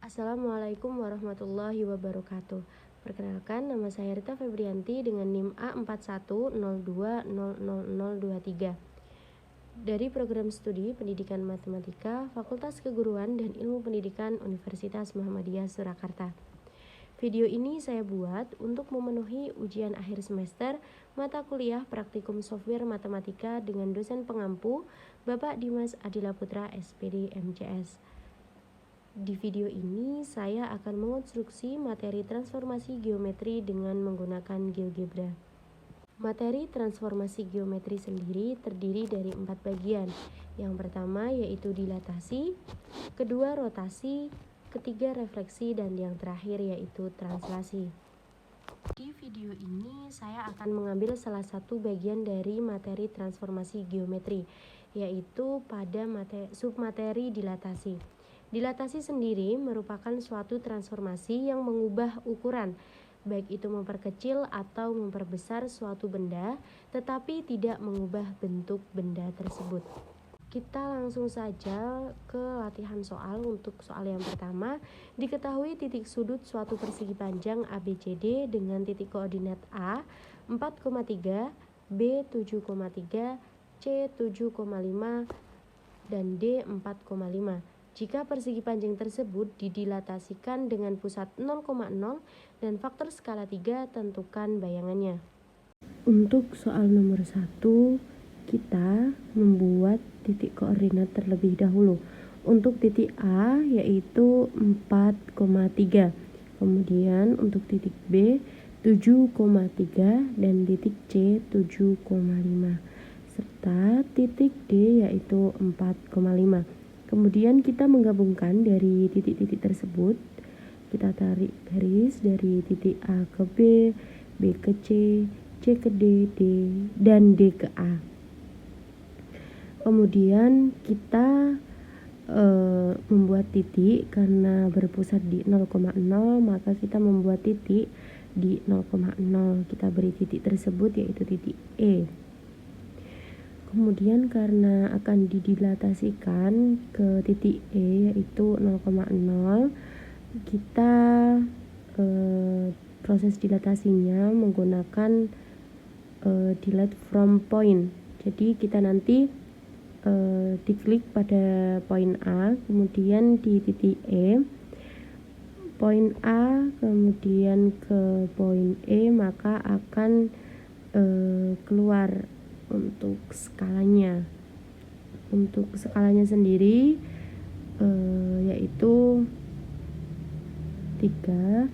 Assalamualaikum warahmatullahi wabarakatuh. Perkenalkan, nama saya Rita Febrianti dengan NIM A4102000023 dari Program Studi Pendidikan Matematika Fakultas Keguruan dan Ilmu Pendidikan Universitas Muhammadiyah Surakarta. Video ini saya buat untuk memenuhi ujian akhir semester mata kuliah Praktikum Software Matematika dengan dosen pengampu Bapak Dimas Adila Putra SPD MCS. Di video ini saya akan mengonstruksi materi transformasi geometri dengan menggunakan GeoGebra. Materi transformasi geometri sendiri terdiri dari 4 bagian. Yang pertama yaitu dilatasi, kedua rotasi, ketiga refleksi, dan yang terakhir yaitu translasi. Di video ini saya akan mengambil salah satu bagian dari materi transformasi geometri, yaitu pada submateri dilatasi. Dilatasi sendiri merupakan suatu transformasi yang mengubah ukuran, baik itu memperkecil atau memperbesar suatu benda, tetapi tidak mengubah bentuk benda tersebut. Kita langsung saja ke latihan soal. Untuk soal yang pertama, diketahui titik sudut suatu persegi panjang ABCD dengan titik koordinat A 4,3, B 7,3, C 7,5, dan D 4,5. Jika persegi panjang tersebut didilatasikan dengan pusat 0,0 dan faktor skala 3, tentukan bayangannya. Untuk soal nomor 1, kita membuat titik koordinat terlebih dahulu. Untuk titik A yaitu 4,3. Kemudian untuk titik B 7,3 dan titik C 7,5. Serta titik D yaitu 4,5. Kemudian kita menggabungkan dari titik-titik tersebut. Kita tarik garis dari titik A ke B, B ke C, C ke D, D, dan D ke A. Kemudian kita membuat titik karena berpusat di 0,0, maka kita membuat titik di 0,0. Kita beri titik tersebut yaitu titik E. Kemudian karena akan didilatasikan ke titik E yaitu 0,0, kita proses dilatasinya menggunakan dilate from point. Jadi kita nanti diklik pada poin A, kemudian di titik E, poin A kemudian ke poin E, maka akan keluar untuk skalanya. Untuk skalanya sendiri yaitu 3.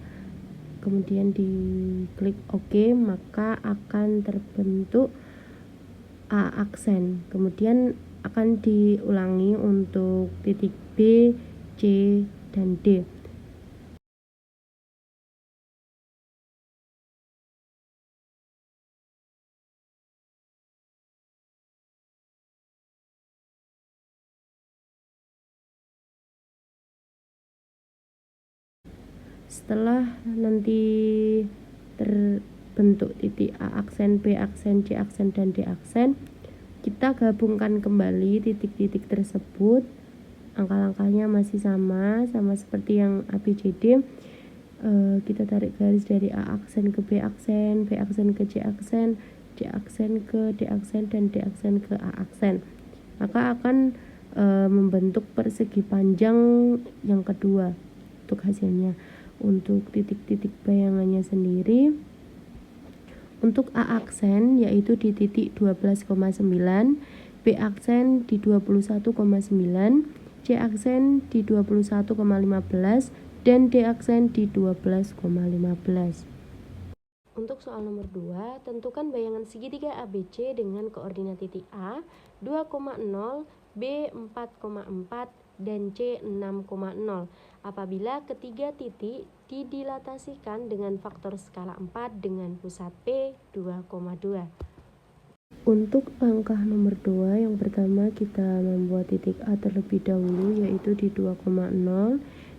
Kemudian diklik OK, maka akan terbentuk A aksen. Kemudian akan diulangi untuk titik B, C, dan D. Setelah nanti terbentuk titik A aksen, B aksen, C aksen, dan D aksen, kita gabungkan kembali titik-titik tersebut. Angka-angkanya masih sama seperti yang ABCD. Kita tarik garis dari A aksen ke B aksen, B aksen ke C aksen, C aksen ke D aksen, dan D aksen ke A aksen. Maka akan membentuk persegi panjang yang kedua untuk hasilnya. Untuk titik-titik bayangannya sendiri, untuk A aksen yaitu di titik 12,9, B aksen di 21,9, C aksen di 21,15, dan D aksen di 12,15. Untuk soal nomor 2, tentukan bayangan segitiga ABC dengan koordinat titik A 2,0, B 4,4, dan C 6,0 apabila ketiga titik didilatasikan dengan faktor skala 4 dengan pusat P 2,2. Untuk langkah nomor 2, yang pertama kita membuat titik A terlebih dahulu yaitu di 2,0,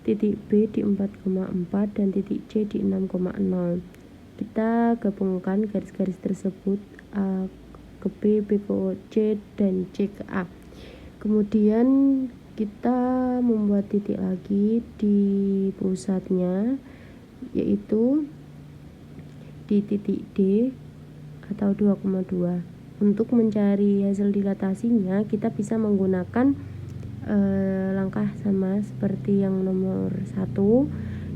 titik B di 4,4, dan titik C di 6,0. Kita gabungkan garis-garis tersebut, A ke B, B ke C, dan C ke A. Kemudian kita membuat titik lagi di pusatnya, yaitu di titik D atau 2,2. Untuk mencari hasil dilatasinya, kita bisa menggunakan langkah sama seperti yang nomor 1.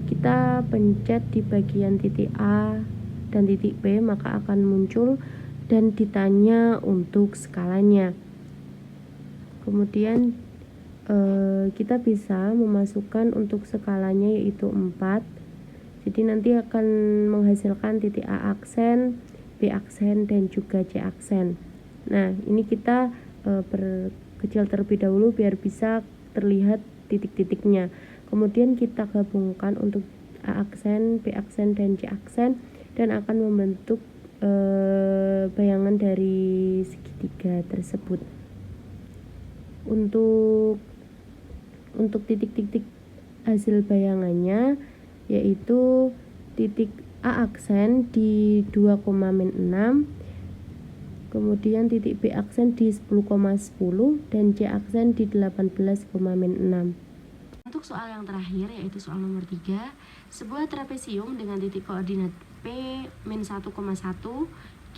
Kita pencet di bagian titik A dan titik B, maka akan muncul dan ditanya untuk skalanya. Kemudian kita bisa memasukkan untuk skalanya yaitu 4. Jadi nanti akan menghasilkan titik A aksen, B aksen, dan juga C aksen. Nah, ini kita perkecil terlebih dahulu biar bisa terlihat titik-titiknya. Kemudian kita gabungkan untuk A aksen, B aksen, dan C aksen, dan akan membentuk bayangan dari segitiga tersebut. Untuk titik-titik hasil bayangannya yaitu titik A aksen di 2,6, kemudian titik B aksen di 10,10, dan C aksen di 18,6. Untuk soal yang terakhir yaitu soal nomor 3, sebuah trapesium dengan titik koordinat P-1,1,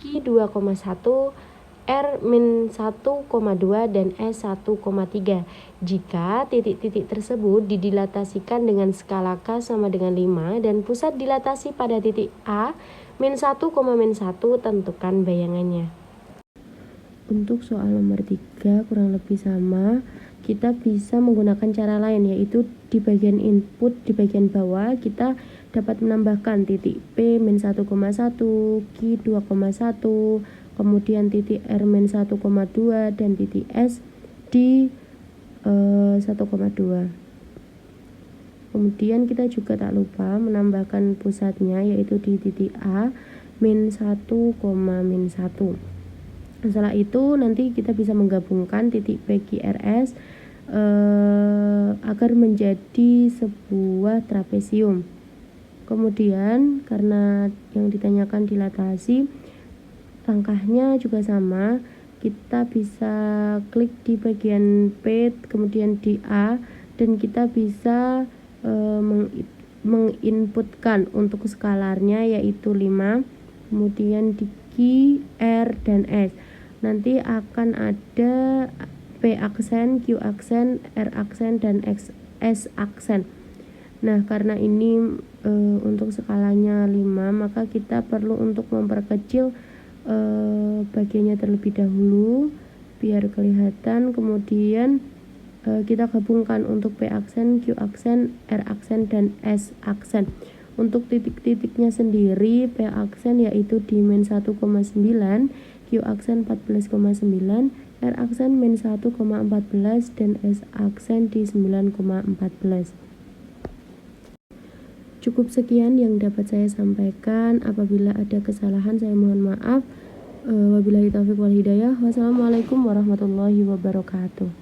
Q 2,1, R-1,2 dan S1,3. Jika titik-titik tersebut didilatasikan dengan skala K sama dengan 5 dan pusat dilatasi pada titik A -1, tentukan bayangannya. Untuk soal nomor 3 kurang lebih sama. Kita bisa menggunakan cara lain, yaitu di bagian input di bagian bawah kita dapat menambahkan titik P-1,1, Q 2,1, kemudian titik R-1,2 dan titik S di 1,2. Kemudian kita juga tak lupa menambahkan pusatnya yaitu di titik A -1, Setelah itu nanti kita bisa menggabungkan titik PQRS agar menjadi sebuah trapesium. Kemudian karena yang ditanyakan dilatasi, langkahnya juga sama. Kita bisa klik di bagian P, kemudian di A, dan kita bisa menginputkan untuk skalarnya yaitu 5, kemudian di Q, R, dan S. Nanti akan ada P aksen, Q aksen, R aksen, dan S aksen. Nah, karena ini untuk skalanya 5, maka kita perlu untuk memperkecil bagiannya terlebih dahulu biar kelihatan. Kemudian kita gabungkan untuk P aksen, Q aksen, R aksen, dan S aksen. Untuk titik-titiknya sendiri, P aksen yaitu di -1,9, Q aksen 14,9, R aksen -1,14, dan S aksen di 9,14. Cukup sekian yang dapat saya sampaikan. Apabila ada kesalahan saya mohon maaf. Wabillahi taufiq wal hidayah. Wassalamualaikum warahmatullahi wabarakatuh.